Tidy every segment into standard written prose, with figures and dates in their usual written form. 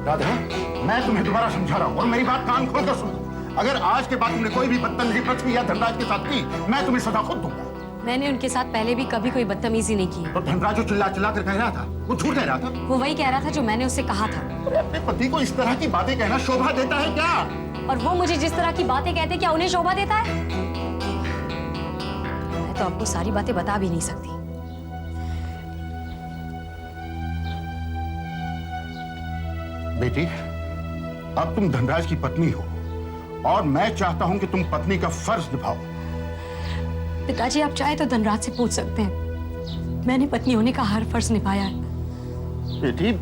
राधा, मैं तुम्हें दोबारा समझा रहा हूँ और मेरी बात कान खोल कर सुनो। अगर आज के बाद तुमने कोई भी बदतमीजी पृथ्वी या धनराज के साथ की, मैं तुम्हें सजा खुद दूंगा। मैंने उनके साथ पहले भी कभी कोई बदतमीजी नहीं की। तो धनराज जो चिल्ला चिल्ला कर कह रहा था, वो झूठ कह रहा था? वो वही कह रहा था जो मैंने उससे कहा था। अपने पति को इस तरह की बातें कहना शोभा देता है क्या? और वो मुझे जिस तरह की बातें कहते, क्या उन्हें शोभा देता है? मैं तो आपको सारी बातें बता भी नहीं सकती। बेटी, अब तुम धनराज की पत्नी हो और मैं चाहता हूं कि तुम पत्नी का फर्ज निभाओ। पिताजी, आप चाहे तो धनराज से पूछ सकते हैं। मैंने पत्नी होने का हर फर्ज निभाया है। बेटी,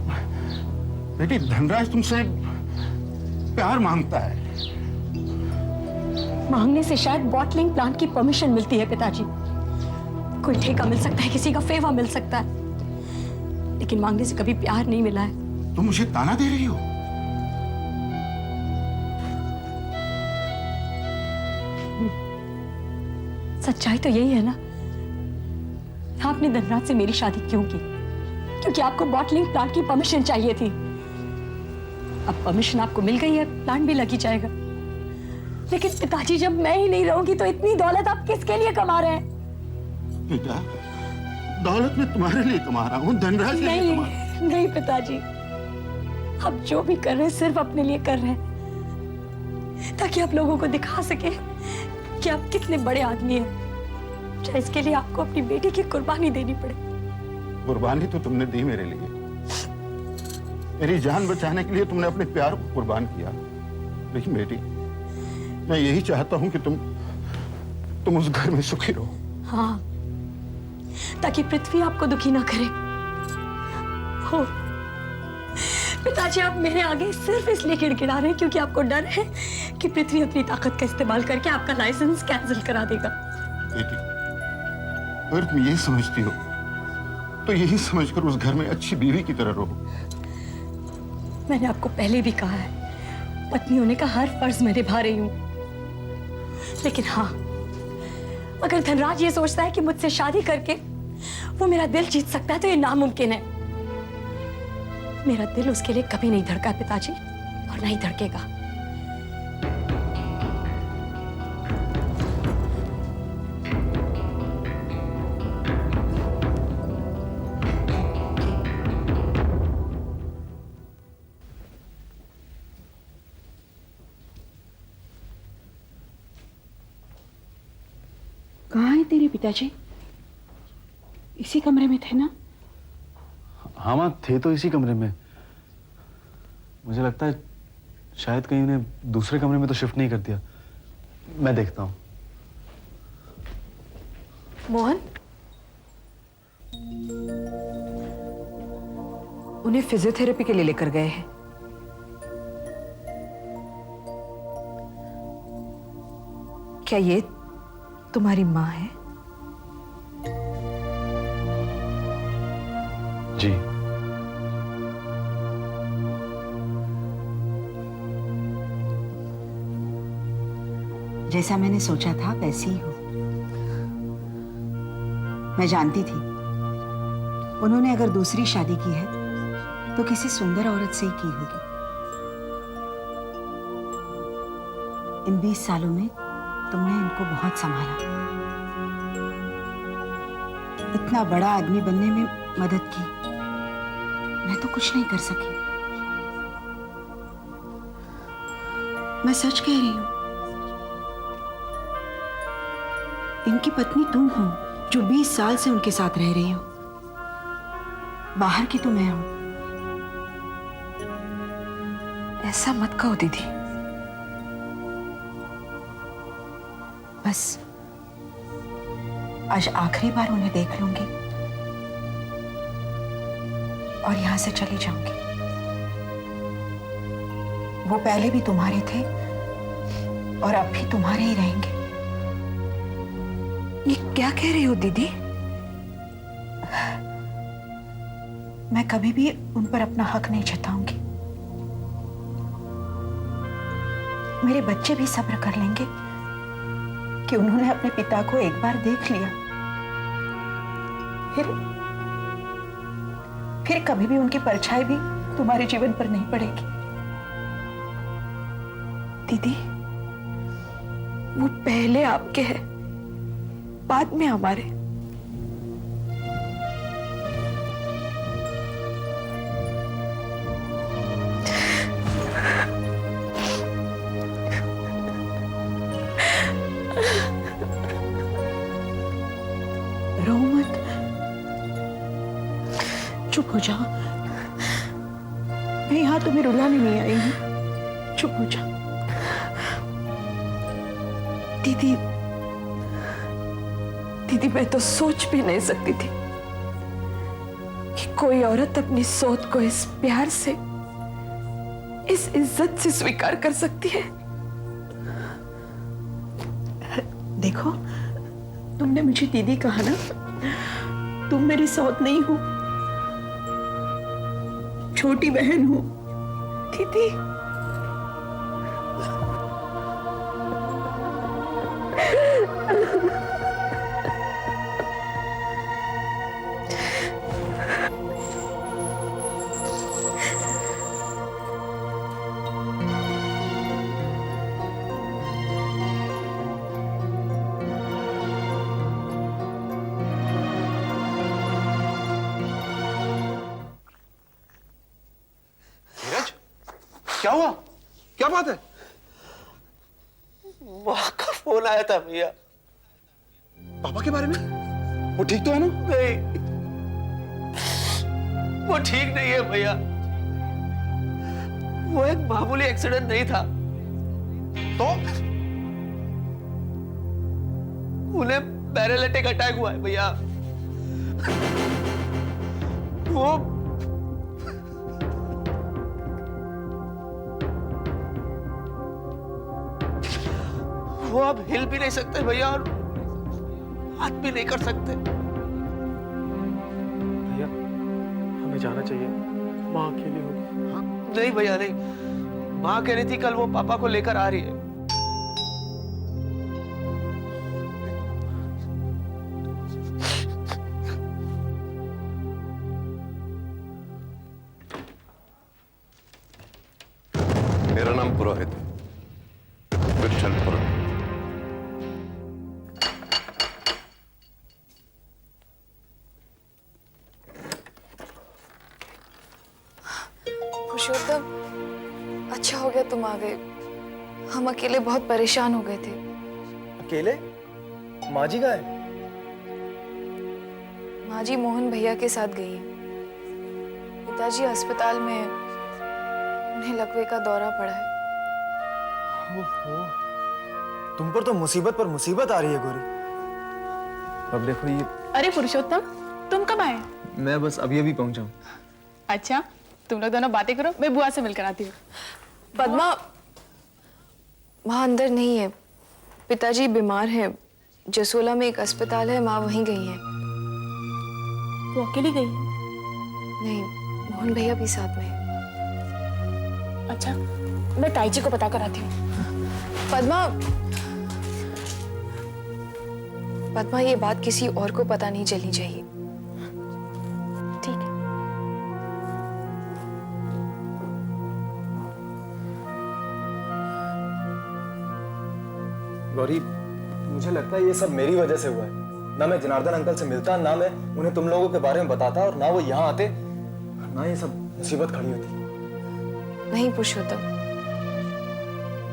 बेटी, धनराज तुमसे प्यार मांगता है। मांगने से शायद बॉटलिंग प्लांट की परमिशन मिलती है पिताजी। कोई ठेका मिल सकता है, किसी का फेवा मिल सकता है, लेकिन मांगने से कभी प्यार नहीं मिला है। तुम मुझे ताना दे रही हो? सच्चाई तो यही है ना। आपने धनराज से मेरी शादी क्यों की? क्योंकि आपको बॉटलिंग प्लांट की परमिशन चाहिए थी। अब परमिशन आपको मिल गई है, प्लांट भी लगी जाएगा। लेकिन पिताजी, जब मैं ही नहीं रहूंगी तो इतनी दौलत आप किसके लिए कमा रहे हैं? बेटा, दौलत मैं तुम्हारे लिए कमा रहा हूँ, धनराज के लिए कमा रहा हूं। नहीं पिताजी, आप जो भी कर रहे हैं सिर्फ अपने लिए कर रहे हैं, ताकि आप लोगों को दिखा सके कि आप कितने बड़े आदमी हैं। चाहे इसके लिए आपको अपनी बेटी की कुर्बानी देनी पड़े। कुर्बानी तो तुमने दी मेरे लिए। मेरी जान बचाने के लिए तुमने अपने प्यार को कुर्बान किया। लेकिन बेटी, मैं यही चाहता हूं कि तुम उस घर में सुखी रहो। हाँ, ताकि पृथ्वी आपको दुखी ना करे। हो पिताजी, आप मेरे आगे सिर्फ इसलिए गिड़गिड़ा रहे हैं क्योंकि आपको डर है कि पृथ्वी अपनी ताकत का इस्तेमाल करके आपका लाइसेंस कैंसिल करा देगा। बेटी, अगर तुम यही समझती हो तो यही समझकर उस घर में अच्छी बीवी की तरह रहो। मैंने आपको पहले भी कहा है, पत्नी होने का हर फर्ज मैं निभा रही हूं। लेकिन हाँ, अगर धनराज ये सोचता है कि मुझसे शादी करके वो मेरा दिल जीत सकता है तो ये नामुमकिन है। मेरा दिल उसके लिए कभी नहीं धड़का पिताजी, और नहीं धड़केगा। कहाँ है तेरे पिताजी? इसी कमरे में थे ना? हाँ माँ, थे तो इसी कमरे में। मुझे लगता है शायद कहीं उन्हें दूसरे कमरे में तो शिफ्ट नहीं कर दिया। मैं देखता हूँ। मोहन, उन्हें फिजियोथेरेपी के लिए लेकर गए हैं। क्या ये तुम्हारी माँ है? जी। जैसा मैंने सोचा था वैसी ही हो। मैं जानती थी उन्होंने अगर दूसरी शादी की है तो किसी सुंदर औरत से ही की होगी। इन 20 सालों में तुमने इनको बहुत संभाला, इतना बड़ा आदमी बनने में मदद की। मैं तो कुछ नहीं कर सकी। मैं सच कह रही हूं। इनकी पत्नी तुम हो जो 20 साल से उनके साथ रह रही हो। बाहर की तो मैं हूं। ऐसा मत कहो दीदी। बस आज आखिरी बार उन्हें देख लूंगी और यहां से चली जाऊंगी। वो पहले भी तुम्हारे थे और अब भी तुम्हारे ही रहेंगे। ये क्या कह रही हो दीदी? मैं कभी भी उन पर अपना हक नहीं जताऊंगी। मेरे बच्चे भी सब्र कर लेंगे कि उन्होंने अपने पिता को एक बार देख लिया, फिर कभी भी उनकी परछाई भी तुम्हारे जीवन पर नहीं पड़ेगी। दीदी, वो पहले आपके है, बाद में हमारे। रो मत, चुप हो जाओ। मैं यहां तुम्हें रुलाने नहीं आई हूं, चुप हो जाओ। दीदी, दीदी मैं तो सोच भी नहीं सकती थी कि कोई औरत अपनी सोच को इस प्यार से, इस इज्जत से स्वीकार कर सकती है। देखो, तुमने मुझे दीदी कहा ना, तुम मेरी सौत नहीं हो, छोटी बहन हो। दीदी, नीरज, क्या हुआ? क्या बात है? माँ का फोन आया था भैया। पापा के बारे में? वो ठीक तो है ना? नहीं, वो ठीक नहीं है भैया। वो एक मामूली एक्सीडेंट नहीं था, तो उन्हें पैरालिटिक अटैक हुआ है भैया। वो अब हिल भी नहीं सकते भैया, और बात भी नहीं कर सकते। भैया, हमें जाना चाहिए, माँ अकेली होगी। नहीं भैया नहीं, माँ कह रही थी कल वो पापा को लेकर आ रही है। मेरा नाम पुरोहित है, विठल पुरोहित। पुरुषोत्तम, अच्छा हो गया तुम आ गए। हम अकेले बहुत परेशान हो गए थे। अकेले? माँ जी कहाँ है? माँ जी मोहन भैया के साथ गई हैं। पिताजी अस्पताल में, उन्हें लकवे का दौरा पड़ा है। ओहो, तुम पर तो मुसीबत पर मुसीबत आ रही है गौरी। अब देखो ये। अरे पुरुषोत्तम, तुम कब आए? मैं बस अभी अभी पहुंचा हूँ। अच्छा, तुम लोग दोनों बातें करो, मैं बुआ से मिलकर आती हूँ। पद्मा, माँ अंदर नहीं है। पिताजी बीमार हैं। जसोला में एक अस्पताल है, माँ वहीं गई हैं। वो अकेली गई? नहीं, मोहन भैया भी साथ में है। अच्छा, मैं ताईजी को पता कर आती हूँ। पद्मा, पद्मा ये बात किसी और को पता नहीं चलनी चाहिए। ठीक है। गौरी, मुझे लगता है ये सब मेरी वजह से हुआ है। ना मैं जनार्दन अंकल से मिलता, ना मैं उन्हें तुम लोगों के बारे में बताता, और ना वो यहाँ आते, ना ये सब मुसीबत खड़ी होती। नहीं पुरुषोत्तम,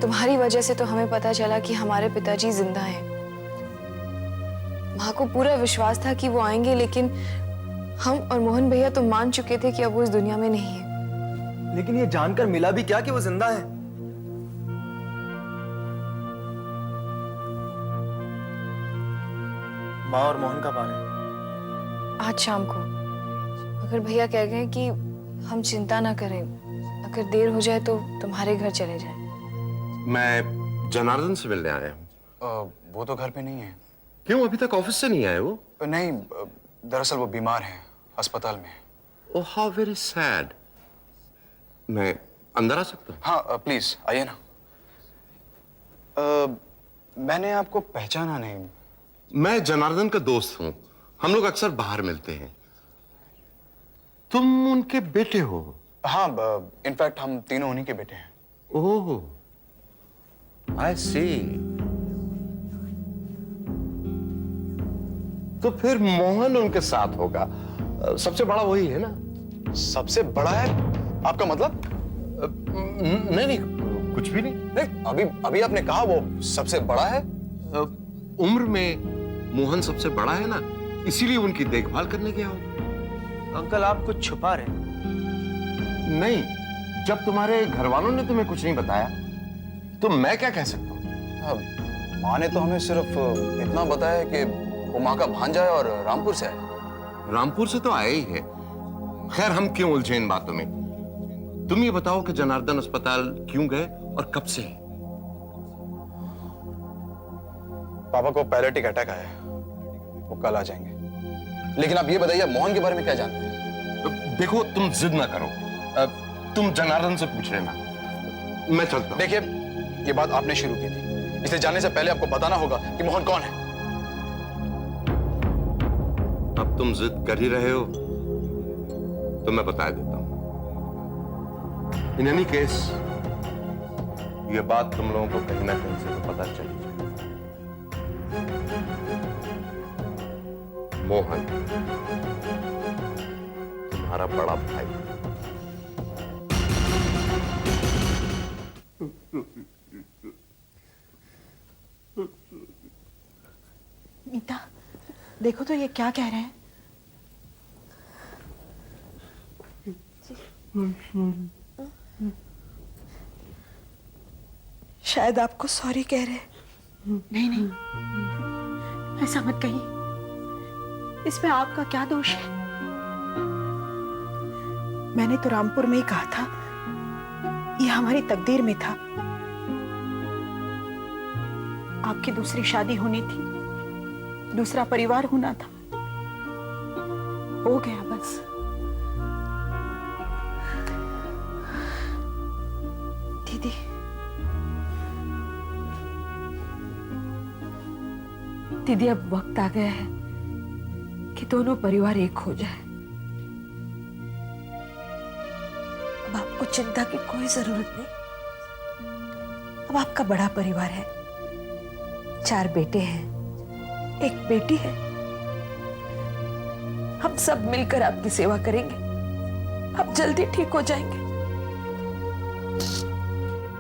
तुम्हारी वजह से तो हमें पता चला कि हमारे पिताजी जिंदा हैं। माँ को पूरा विश्वास था कि वो आएंगे, लेकिन हम और मोहन भैया तो मान चुके थे कि अब वो इस दुनिया में नहीं है। लेकिन ये जानकर मिला भी क्या कि वो जिंदा है? माँ और मोहन कब आ रहे हैं? आज शाम को। अगर भैया कह गए कि हम चिंता ना करें, अगर देर हो जाए तो तुम्हारे घर चले जाएं। मैं जनार्दन से मिलने आया हूँ। वो तो घर पे नहीं है। क्यों, अभी तक ऑफिस से नहीं आए वो? नहीं, दरअसल वो बीमार हैं, अस्पताल में है। ओह, हाउ वेरी सैड। मैं अंदर आ सकता हूँ? हाँ प्लीज आइए ना। मैंने आपको पहचाना नहीं। मैं जनार्दन का दोस्त हूँ, हम लोग अक्सर बाहर मिलते हैं। तुम उनके बेटे हो? हाँ, इनफैक्ट हम तीनों उन्हीं के बेटे हैं। ओह, आई सी। तो फिर मोहन उनके साथ होगा। सबसे बड़ा वही है ना? सबसे बड़ा है? आपका मतलब? नहीं नहीं, कुछ भी नहीं। नहीं, अभी आपने कहा वो सबसे बड़ा है। उम्र में मोहन सबसे बड़ा है ना, इसीलिए उनकी देखभाल करने गया होगा। अंकल, आप कुछ छुपा रहे हैं। नहीं, जब तुम्हारे घर वालों ने तुम्हें कुछ नहीं बताया तो मैं क्या कह सकता हूँ? माँ ने तो हमें सिर्फ इतना बताया कि वो माँ का भांजा है और रामपुर से आए। रामपुर से तो आया ही है। खैर, हम क्यों उलझे इन बातों में? तुम ये बताओ कि जनार्दन अस्पताल क्यों गए और कब से? पापा को पैरालिटिक अटैक आया है, वो कल आ जाएंगे। लेकिन आप ये बताइए, मोहन के बारे में क्या जानते हैं? देखो, तुम जिद ना करो। तुम जनार्दन से पूछ लेना, मैं चलता हूं। देखिए, ये बात आपने शुरू की थी, इसलिए जाने से पहले आपको बताना होगा कि मोहन कौन है। अब तुम जिद कर ही रहे हो तो मैं बता देता हूं। इन एनी केस, ये बात तुम लोगों को कहीं ना कहीं से तो पता चल ही जाएगी। मोहन तुम्हारा बड़ा भाई। मीता, देखो तो ये क्या कह रहे हैं। शायद आपको सॉरी कह रहे हैं। नहीं नहीं, ऐसा मत कहिए। इसमें आपका क्या दोष है? मैंने तो रामपुर में ही कहा था, ये हमारी तकदीर में था। आपकी दूसरी शादी होनी थी, दूसरा परिवार होना था, हो गया बस। दीदी, दीदी, अब वक्त आ गया है कि दोनों परिवार एक हो जाए। अब आपको चिंता की कोई जरूरत नहीं। अब आपका बड़ा परिवार है, 4 बेटे हैं, 1 बेटी है। हम सब मिलकर आपकी सेवा करेंगे, आप जल्दी ठीक हो जाएंगे।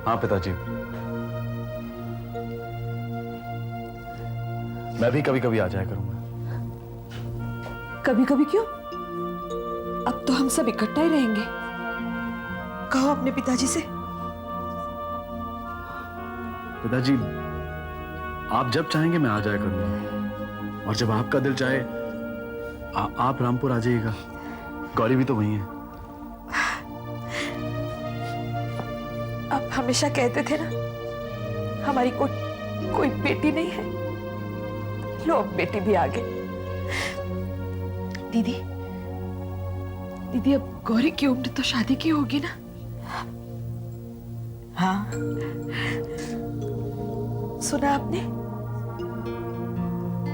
हाँ पिताजी, मैं भी कभी कभी आ जाया करूंगा। कभी कभी क्यों? अब तो हम सब इकट्ठा ही रहेंगे। कहो अपने पिताजी से। पिताजी, आप जब चाहेंगे मैं आ जाया करूंगा, और जब आपका दिल चाहे आप रामपुर आ जाइएगा। गौरी भी तो वही है। आप हमेशा कहते थे ना, हमारी कोई बेटी नहीं है। लो, अब बेटी भी आ गई। दीदी, दीदी, अब गौरी की उम्र तो शादी की होगी ना? हाँ, सुना आपने?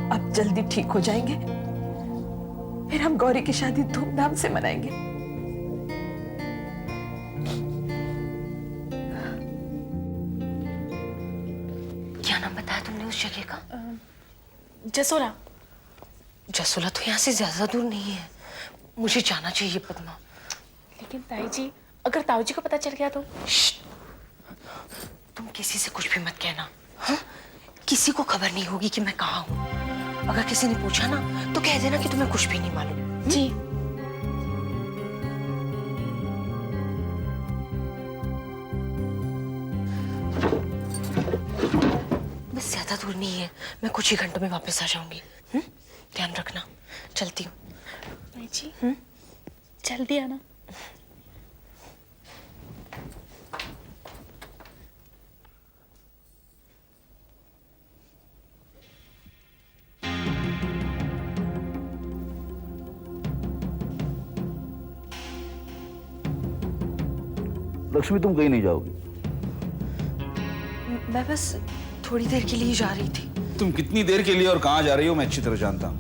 अब जल्दी ठीक हो जाएंगे, फिर हम गौरी की शादी धूमधाम से मनाएंगे। क्या नाम बताया तुमने उस जगह का? जसोला। जसोला तो यहाँ से ज्यादा दूर नहीं है, मुझे जाना चाहिए पद्मा। लेकिन ताई जी, अगर ताऊ जी को पता चल गया तो? तुम किसी से कुछ भी मत कहना, हाँ? किसी को खबर नहीं होगी कि मैं कहाँ हूँ। अगर किसी ने पूछा ना तो कह देना कि तुम्हें कुछ भी नहीं मालूम। जी। बस ज्यादा दूर नहीं है, मैं कुछ ही घंटों में वापस आ जाऊंगी। ध्यान रखना, चलती हूँ। ताई जी, जल्दी आना। लक्ष्मी, तुम कहीं नहीं जाओगी? मैं बस थोड़ी देर के लिए जा रही थी। तुम कितनी देर के लिए और कहां जा रही हो मैं अच्छी तरह जानता हूं।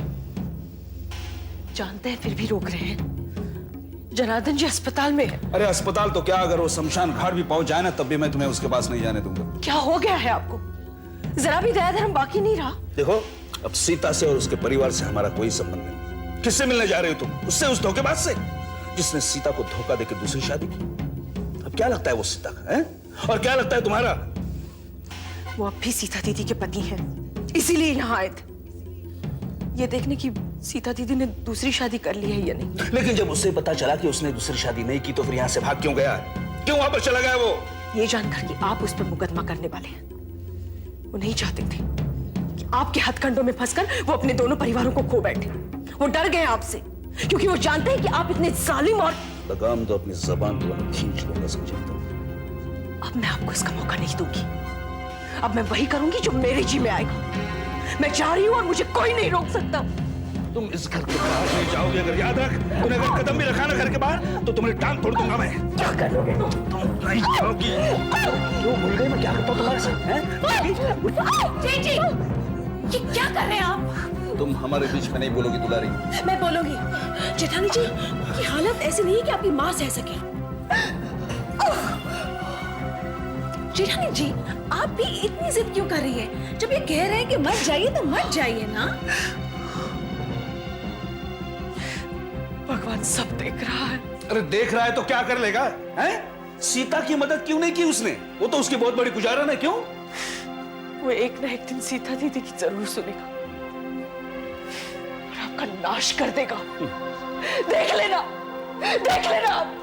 जानते हैं फिर भी रोक रहे हैं। जनार्दन जी अस्पताल में है। अरे अस्पताल तो क्या, अगर वो शमशान घाट भी पहुंच जाए ना तब भी मैं तुम्हें उसके पास नहीं जाने दूंगा। क्या हो गया है आपको? जरा भी दया धर्म बाकी नहीं रहा। देखो, अब सीता से और उसके परिवार से हमारा कोई संबंध नहीं। किससे मिलने जा रहे हो तुम? उससे, उस धोखेबाज से जिसने सीता को धोखा देकर दूसरी शादी की। अब क्या लगता है वो सीता का है? और क्या लगता है तुम्हारा? वो अब भी सीता दीदी के पति हैं, इसीलिए यहाँ आए थे, ये देखने की सीता दीदी ने दूसरी शादी कर ली है या नहीं। लेकिन जब उससे पता चला कि उसने दूसरी शादी नहीं की तो फिर यहाँ से भाग क्यों गया? क्यों वापस चला गया वो? ये जानकर कि आप उस पर मुकदमा करने वाले हैं। वो नहीं चाहते थे कि आपके हथकंडों में फंसकर वो अपने दोनों परिवारों को खो बैठे। वो डर गए आपसे क्योंकि वो जानते हैं कि आप इतने जालिम और लगाम तो अपनी जबान पर खींच लूंगा, समझे? अब मैं आपको इसका मौका नहीं दूंगी। अब मैं वही करूंगी जो मेरे जी में आएगा। मैं जा रही हूं और मुझे कोई नहीं रोक सकता। तुम इस घर के बाहर नहीं जाओगे, अगर याद रख। तूने अगर कदम भी रखा ना घर के बाहर तो तुम्हारी टांग तोड़ दूंगा मैं। क्या करोगे तुम नहीं जाओगी। क्यों भूल गए मैं क्या करता हूँ तुम्हारे साथ? जी जी, ये क्या कर रहे हैं आप? तुम हमारे बीच में नहीं बोलोगी दुलारी। मैं बोलूंगी। जेठानी जी की हालत ऐसी नहीं है कि आपकी माँ सह सके। जेठानी जी, आप भी इतनी जिद क्यों कर रही है? जब ये कह रहे हैं कि मत जाइए तो मत जाइए ना। भगवान सब देख रहा है। अरे देख रहा है तो क्या कर लेगा? हैं? सीता की मदद क्यों नहीं की उसने? वो तो उसकी बहुत बड़ी गुजारन है। क्यों? वो एक ना एक दिन सीता दीदी की जरूर सुनेगा और आपका नाश कर देगा। देख लेना, देख लेना आप।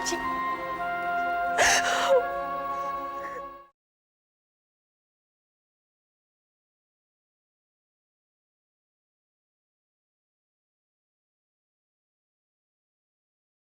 जी।